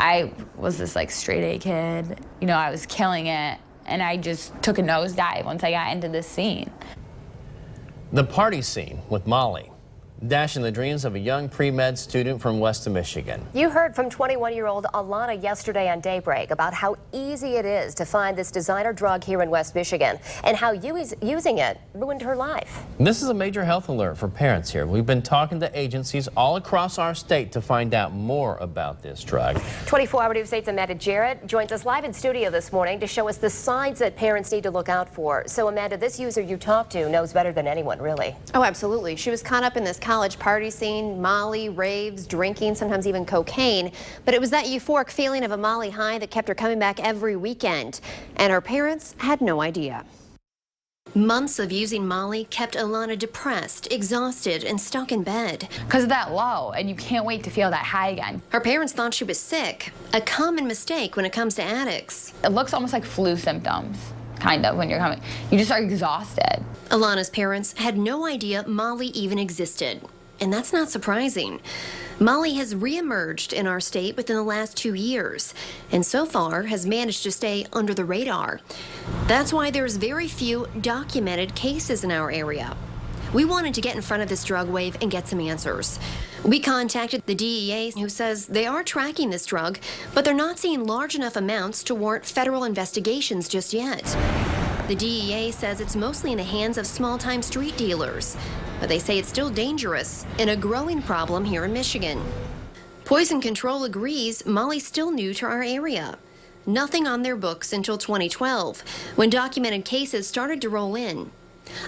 I was this like straight A kid. You know, I was killing it, and I just took a nosedive once I got into this scene. The party scene with Molly, dashing the dreams of a young pre-med student from West Michigan. You heard from 21-year-old Alana yesterday on Daybreak about how easy it is to find this designer drug here in West Michigan and how using it ruined her life. This is a major health alert for parents here. We've been talking to agencies all across our state to find out more about this drug. 24-hour News 8's Amanda Jarrett joins us live in studio this morning to show us the signs that parents need to look out for. So Amanda, this user you talked to knows better than anyone, really. Oh, absolutely. She was caught up in this college party scene, Molly, raves, drinking, sometimes even cocaine. But it was that euphoric feeling of a Molly high that kept her coming back every weekend. And her parents had no idea. Months of using Molly kept Alana depressed, exhausted, and stuck in bed. Because of that low, and you can't wait to feel that high again. Her parents thought she was sick, a common mistake when it comes to addicts. It looks almost like flu symptoms, kind of, when you're coming. You just are exhausted. Alana's parents had no idea Molly even existed. And that's not surprising. Molly has reemerged in our state within the last 2 years, and so far has managed to stay under the radar. That's why there's very few documented cases in our area. We wanted to get in front of this drug wave and get some answers. We contacted the DEA, who says they are tracking this drug, but they're not seeing large enough amounts to warrant federal investigations just yet. The DEA says it's mostly in the hands of small-time street dealers, but they say it's still dangerous and a growing problem here in Michigan. Poison Control agrees Molly's still new to our area. Nothing on their books until 2012, when documented cases started to roll in.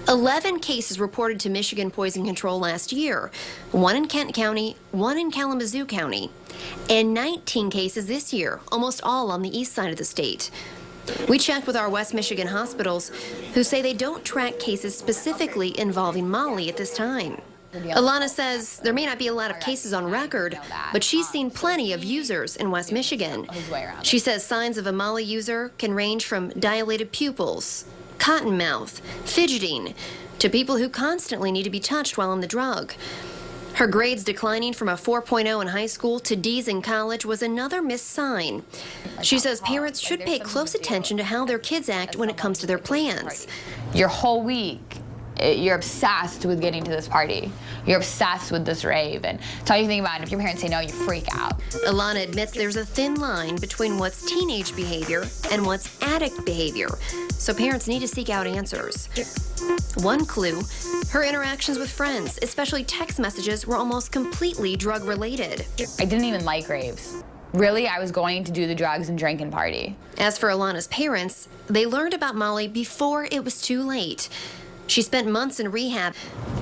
11 cases reported to Michigan Poison Control last year, 1 in Kent County, 1 in Kalamazoo County, and 19 cases this year, almost all on the east side of the state. We checked with our West Michigan hospitals, who say they don't track cases specifically involving Molly at this time. Alana says there may not be a lot of cases on record, but she's seen plenty of users in West Michigan. She says signs of a Molly user can range from dilated pupils, cotton mouth, fidgeting, to people who constantly need to be touched while on the drug. Her grades declining from a 4.0 in high school to D's in college was another missed sign. She says parents should pay close attention to how their kids act when it comes to their plans. Your whole week, you're obsessed with getting to this party. You're obsessed with this rave, and it's all you think about. And if your parents say no, you freak out. Alana admits there's a thin line between what's teenage behavior and what's addict behavior, so parents need to seek out answers. One clue, her interactions with friends, especially text messages, were almost completely drug-related. I didn't even like raves. Really, I was going to do the drugs and drink and party. As for Alana's parents, they learned about Molly before it was too late. She spent months in rehab.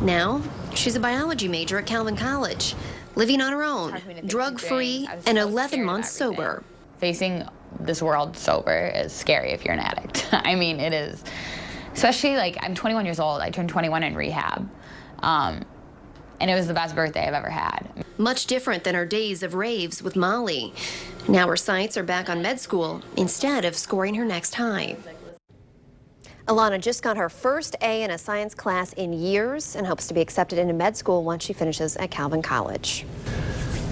Now, she's a biology major at Calvin College, living on her own, drug-free, and 11 months sober. Facing this world sober is scary if you're an addict. I mean, it is. Especially, like, I'm 21 years old. I turned 21 in rehab. And it was the best birthday I've ever had. Much different than her days of raves with Molly. Now her sights are back on med school instead of scoring her next high. Alana just got her first A in a science class in years and hopes to be accepted into med school once she finishes at Calvin College.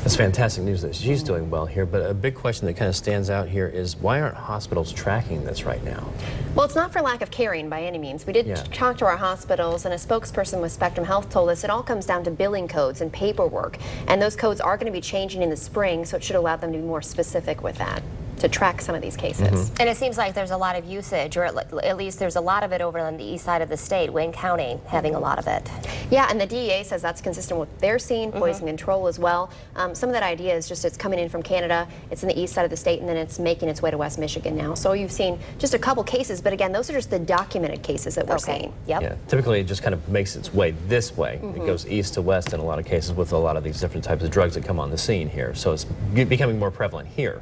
It's fantastic news that she's doing well here, but a big question that kind of stands out here is why aren't hospitals tracking this right now? Well, it's not for lack of caring by any means. We did talk to our hospitals, and a spokesperson with Spectrum Health told us it all comes down to billing codes and paperwork, and those codes are going to be changing in the spring, so it should allow them to be more specific with that, to track some of these cases. And it seems like there's a lot of usage, or at least there's a lot of it over on the east side of the state, Wayne County having a lot of it. Yeah, and the DEA says that's consistent with what they're seeing, poison control as well. Some of that idea is just it's coming in from Canada, it's in the east side of the state, and then it's making its way to West Michigan now. So you've seen just a couple cases, but again, those are just the documented cases that we're seeing. Yeah, typically it just kind of makes its way this way. It goes east to west in a lot of cases with a lot of these different types of drugs that come on the scene here. So it's becoming more prevalent here.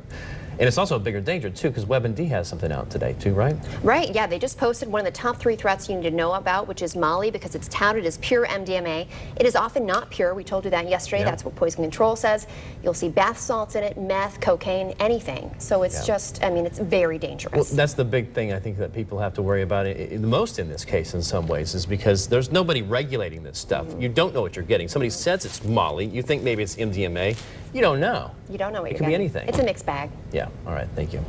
And it's also a bigger danger, too, because WebMD has something out today, too, right? Right, yeah, they just posted one of the top 3 threats you need to know about, which is Molly, because it's touted as pure MDMA. It is often not pure. We told you that yesterday. Yeah. That's what Poison Control says. You'll see bath salts in it, meth, cocaine, anything. So it's just, I mean, it's very dangerous. Well, that's the big thing I think that people have to worry about the most in this case in some ways, is because there's nobody regulating this stuff. You don't know what you're getting. Somebody says it's Molly. You think maybe it's MDMA. You don't know. You don't know what It you're could be getting. anything. It's a mixed bag. Yeah. All right. Thank you.